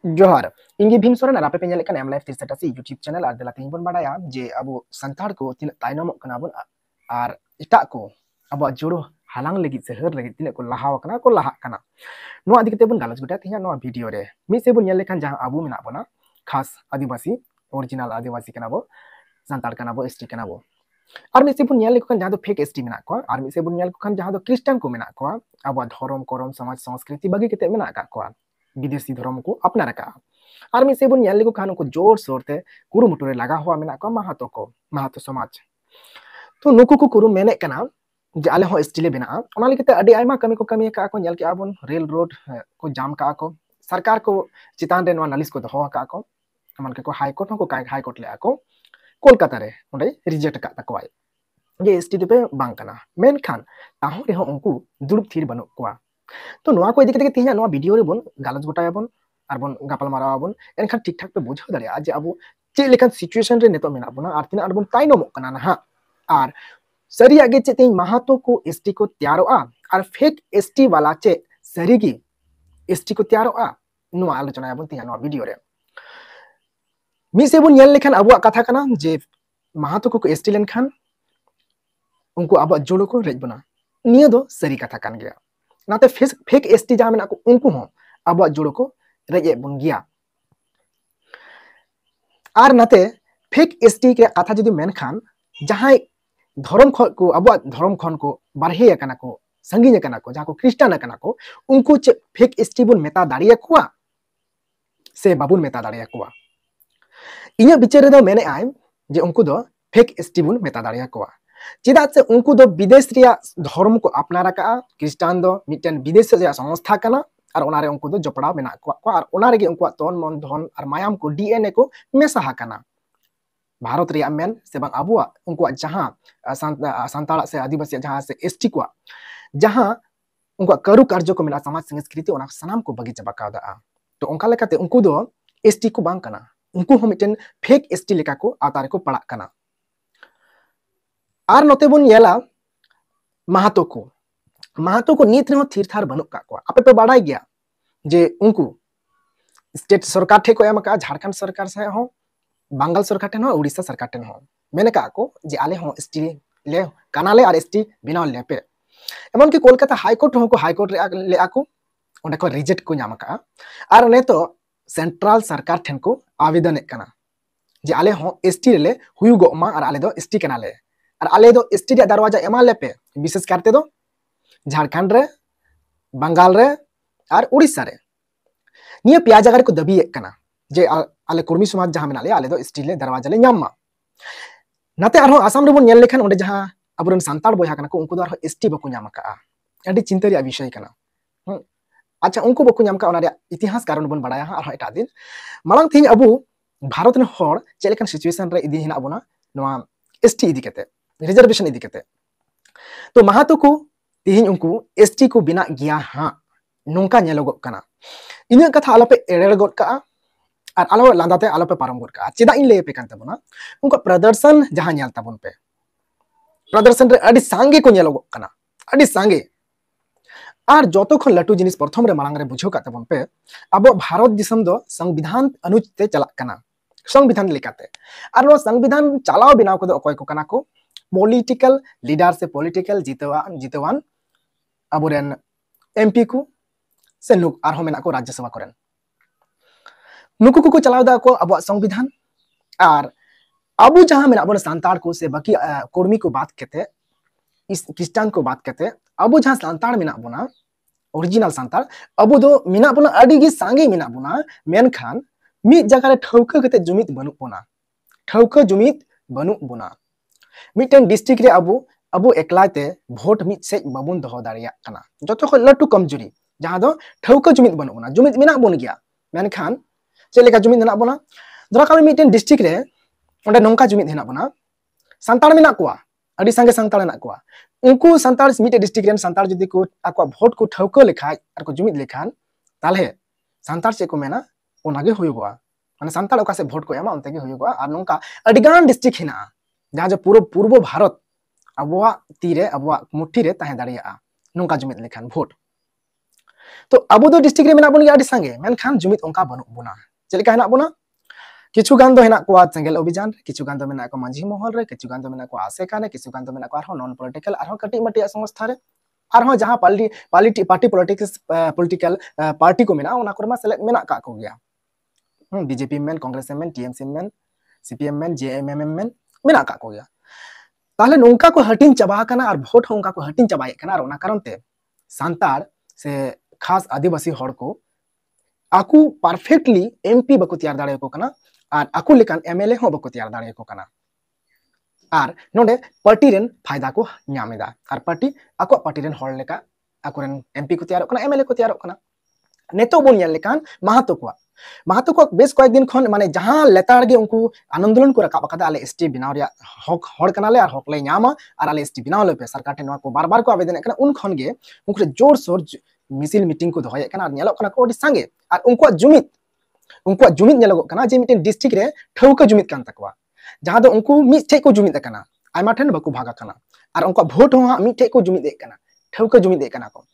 जोहार इंगे भीम सोरेन और आपे पे नेल एम लाइफ 360 यूट्यूब चैनल और देला तेहिं बोन बाडाया जे अबो संतार को तिना तायनमक कना बोन और इटा को अब जोड़ो हालांग लगी से हर लगी तिना को लहाव कना को लहा कना नो आदि कते बोन गालस गुटा तिना नो वीडियो रे मी से बोन नेल लेखान जहां अबो मेना बोना खास आदिवासी ओरिजिनल आदिवासी कना बो संतार कना बो एसटी कना बो और मी से बोन नेल लेखान जहां दो फेक एसटी मेना को और मी से बोन नेल लेखान जहां दो क्रिश्चियन को मेना को अब धर्म करम समाज संस्कृति बगी कते मेना का विदेशी धर्म को अपना रखा और मी से बोन नेल लेको खान को जोर शोर ते कुरुमुटु रे लगा हुआ मेना को महातो समाज तो नुकु को कुरु मेने कना जे आले हो स्टिले बेना ओना लिकते अडी आयमा कमी को का को नेल के आबोन रेल रोड को जाम का को सरकार को चितान रे नालिस को दहो का को अमन के को हाई कोर्ट को काय हाई कोर्ट ले आको कोलकाता रे ओंडे रिजेक्ट का तकवाय जे स्टिले पे बांग कना मेन खान ताहो रे हो उनको दुरुप थीर बनु कोआ तो नोआ को इदि कते तिहा नोआ वीडियो रे बोन गालज गोटायाबोन और बोन गापल मारावाबोन एनखान ठीक ठाक पे बुझाव दाड़िया जे अब चे लेखान सिचुएशन रे नेतो मेना बोना और तिना बोन ताइनमो कना ना और सरिया गे चे तेई महातो को एसटी को तैयारोआ और फेक एसटी वाला चे सरीगी एसटी को तैयारोआ नोआ आलोचना बोन तिहा नोआ वीडियो रे मी से बोन नेल लेखान अबुआ कथा कना जे महातो को एसटी लेनखान उनको अब जोड़ो को रेज बना निया दो सरी कथा कान गया नाते फेक एसटी जहां मेना को उनको हो अब जोड़ो को रेजे बन गया और नाते फेक एसटी के कथा जदि मेन खान जहां धर्म को अब धर्म खन को बारहे कना को संगीन कना को जहां को क्रिश्चियन कना को उनको फेक एसटी बुन मेता दाड़िया कुआ से बाबुन मेता दाड़िया कुआ इया बिचारे दो मेने आय जे उनको दो फेक एसटी बुन मेता दाड़िया कुआ चेदा से उनको दो विदेश रिया धर्म को अपना रखा क्रिश्चियन दो मिटन विदेश रिया संस्था कना और ओनारे उनको दो जपड़ा मेना को और ओनारे के उनको तन मन धन और मायाम को डीएनए को मेसा कना भारत रिया मेन से बांग अबुआ उनको जहां संताल से आदिवासी जहां से एसटी को जहां उनको करू कार्य को मेना समाज संस्कृति ओना सनाम को बगी चबा कादा तो उनका लेकाते उनको दो एसटी को बांग कना उनको हम मिटन फेक एसटी लेका को आतारे को पड़ा कना और नोते बुन येला महातो को नीत रे थीर थार बनुक का को आपे पे बाड़ाई गया जे उनको स्टेट सरकार ठे को एम का झारखंड सरकार से हो बंगाल सरकार ठेन हो उड़ीसा सरकार ठेन हो मेने का को जे आले हो एसटी ले कानाले और एसटी बिना लेपे एमन की कोलकाता हाई कोर्ट हो को हाई कोर्ट रे ले आको ओंडे को रिजेक्ट को नाम का और ने तो सेंट्रल सरकार ठेन को आवेदन कना जे आले हो एसटी ले हुयु गोमा और आले दो एसटी कनाले और आले दो एसटी रे दरवाजा एमा लेपे विशेष करते दो झारखंड रे बंगाल रे और उड़ीसा रे निया पिया जगह को दबी कना जे आले कुर्मी समाज जहां मेना ले आले दो एसटी ले दरवाजा ले न्यामा नाते आरो आसाम रे बोन नेल लेखान ओंडे जहां अबरन संताल बोया कना को उनको दो एसटी बको न्यामा का अडी चिंता रे विषय कना अच्छा उनको बको न्याम का ओना रे इतिहास कारण बोन बडाया आरो एटा दिन मांग थी अबु भारत ने होड़ चेलेकन सिचुएशन रे इदी हिना बोना नोआ एसटी इदी कते रिजर्वेशन इदी कते तो महातो को तिहिन उनको एसटी को बिना गया हां नोंका नेलोगो कना इन कथा आलोपे एरेर गोट का और आलो लांदाते आलोपे पारम गोट का चेदा इन ले पे कांते बना उनको प्रदर्शन जहां नेल ताबन पे प्रदर्शन रे अडी सांगे को नेलोगो कना अडी सांगे और जतो खन लटू जिनिस प्रथम रे मांग रे बुझो का ताबन पे अब भारत दिसम दो संविधान अनुचित चला कना संविधान लेकाते और नो संविधान चलाओ बिना को दो कोय को कना को पॉलिटिकल लीडर से पॉलिटिकल जितवान अबोरेन एमपी को से नुक और हम मेना को राज्यसभा करेन नुकु को चलाव दा को अब संविधान और अबु जहां मेना बोन संताल को से बाकी कर्मी को बात कहते इस क्रिश्चियन को बात कहते अबु जहां संताल मेना बोना ओरिजिनल संताल अबु दो मेना बोना अडी गी सांगे मेना बोना मेन खान मी जगह रे ठौका कते जुमित बनु बोना ठौका जुमित बनु बोना मिटन डिस्ट्रिक्ट रे अबु एकलाते वोट मिट से बाबुन दहो दाड़िया कना जतो को लटू कमजोरी जहां दो ठौका जुमित बनु बोना जुमित मेना बोन गया मेन खान चलेका जुमित ना बोना दरा का मिटन डिस्ट्रिक्ट रे ओंडे नोंका जुमित हेना बोना संताल मेना कोआ अडी संगे संताल ना कोआ उनको संताल मिटे डिस्ट्रिक्ट रे संताल जदी को आको वोट को ठौका लेखा और को जुमित लेखान ताले संताल से को मेना ओनागे होयगोआ माने संताल ओका से वोट को एमा उनते गे होयगोआ और नोंका अडिगान डिस्ट्रिक्ट हेना जहां जो पूर्व भारत अबुआ तीरे अबुआ मुट्ठी रे ताहे दाड़िया नोंका जुमित लेखान वोट तो अब दो डिस्ट्रिक्ट रे मेना बन गया संगे मेनखान जुमित उनका बनु बुना चलिका हेना बुना किछु गान दो हेना को सेंगेल अभियान किछु गान दो मेना को मांझी महल रे किछु गान दो मेना को आसेका ने किछु गान दो मेना को आरो नॉन पॉलिटिकल आरो कटी मटी संस्था रे आरो जहां पार्टी पॉलिटिक्स पॉलिटिकल पार्टी को मेना उना कोरमा सेलेक्ट मेना का को गया बीजेपी में कांग्रेस में टीएमसी में सीपीएम में जेएमएम में मेना का को गया ताहले नोंका को हटिन चाबा कना और वोट हो उनका को हटिन चाबाए कना और उना कारण ते सांतार से खास आदिवासी हड़ को आकु परफेक्टली एमपी बको तैयार दाड़े को कना और आकु लेकान एमएलए हो बको तैयार दाड़े को कना और नोडे पार्टी रेन फायदा को न्यामेदा और पार्टी आको पार्टी रेन हड़ लेका आकुरेन एमपी को तैयार कना एमएलए को तैयार कना नेतो बोन येल लेकान महतो को बेस कয়েক दिन खन माने जहां लेतार गे उनको आंदोलन को रकाब कदा आले एसटी बिनाव रे हक हड़ कनाले और हक ले न्यामा और आले एसटी बिनाव ले पे सरकार टे को बार-बार को आवेदन कना उन खन गे उनके जोर सोर मिसिल मीटिंग को दोहय कना नेलो कना को संगे और उनको जुमित नेलो कना जे मिटेन डिस्ट्रिक्ट रे ठौका जुमित कान तकवा जहां दो उनको मिठे को जुमित कना आयमा ठन बको भागा कना और उनको वोट हो मिठे को जुमित दे कना ठौका जुमित दे कना को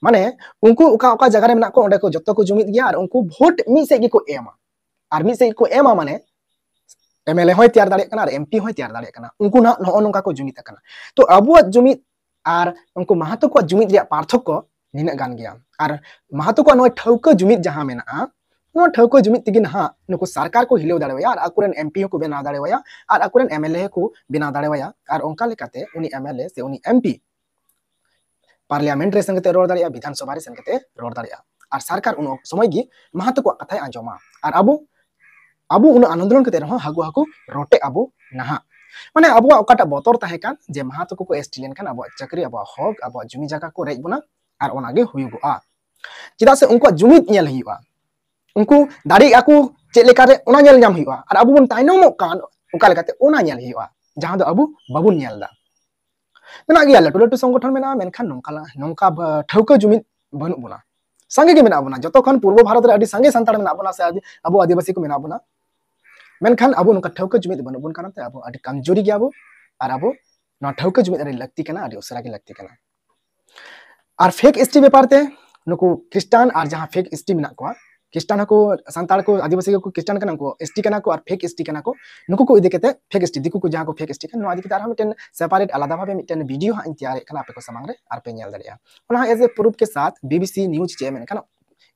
माने उनको उका जगह रे मेना को ओंडे को जत्तो को जुमित गया और उनको वोट मी से गी को एमा और मी से को एमा माने एमएलए होय तैयार दाड़े कना और एमपी होय तैयार दाड़े कना उनको ना नो नोंका को जुमित कना तो अबुआ जुमित और उनको महतो को जुमित रे पार्थक्य निना गान गया और महतो को नो ठौका जुमित जहां मेना नो ठौका जुमित तिगिन हा नुको सरकार को हिलेव दाड़ेवया और अकुरन एमपी को बेना दाड़ेवया और अकुरन एमएलए को बेना दाड़ेवया और उनका लेकाते उनी एमएलए से उनी एमपी पार्लियामेंट रे संगते रोड दाड़िया विधानसभा रे संगते रोड दाड़िया और सरकार उन समय गी महतो को कथाय आंजमा और अबु उन आंदोलन कते रहो हागु रोटे अबु नहा माने अबु ओकाटा बतर ताहे कान जे महतो को एसटी लेन कान अबु चक्री अबु हक अबु जुमी जगह को रेज बुना और ओनागे हुयुगआ चिदा से उनको जुमित नेल हुयुआ उनको दाड़ी आकु चे लेका रे ओना नेल नाम हुयुआ और अबु बन ताइनमो कान ओका लेकाते ओना नेल हुयुआ जहां दो अबु बाबुन नेल दा मेना गया लटू लटू संगठन मेना मेनखान नोंका ठौका जुमित बनु बुना संगे के मेना बुना जतो खन पूर्व भारत रे अडी संगे संताड़ मेना बुना से अबो आदिवासी को मेना बुना मेनखान अबो नोंका ठौका जुमित बनु बुन कानते अबो अडी कमजोरी गया अबो और अबो ना ठौका जुमित रे लगती कना अडी उसरा के लगती कना और फेक एसटी व्यापार ते नुको क्रिश्चियन और जहां फेक एसटी मेना को क्रिश्चियन को संताड़ को आदिवासी को क्रिश्चियन कना को एसटी कना को और फेक एसटी कना को नुको को इदि केते फेक एसटी दिकु को जहां को फेक एसटी कना नो आदि के तार मिटेन सेपरेट आलादा भाबे मिटेन वीडियो हा तैयार कना आपे को समांग रे आर पे नेल दरिया ओना एज ए प्रूफ के साथ बीबीसी न्यूज चे मेन कना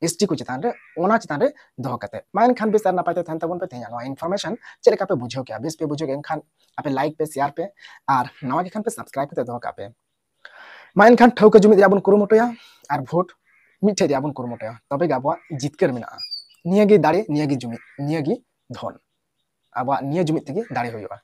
एसटी को चितान रे ओना चितान रे दो कते मान खान बेसर ना पाते थन तबन पे तेया नो इन्फॉर्मेशन चले का पे बुझो क्या बेस पे बुझो के खान आपे लाइक पे शेयर पे और नवा के खान पे सब्सक्राइब पे दो का पे मान खान ठौका जुमित याबन कुरुमटया और वोट मिठे याबन कुरुमटया तबे गाबवा जितकर मेना नियागी दाड़े नियागी जुमित नियागी धन अब निया जुमित तेगे दाड़े होयुआ।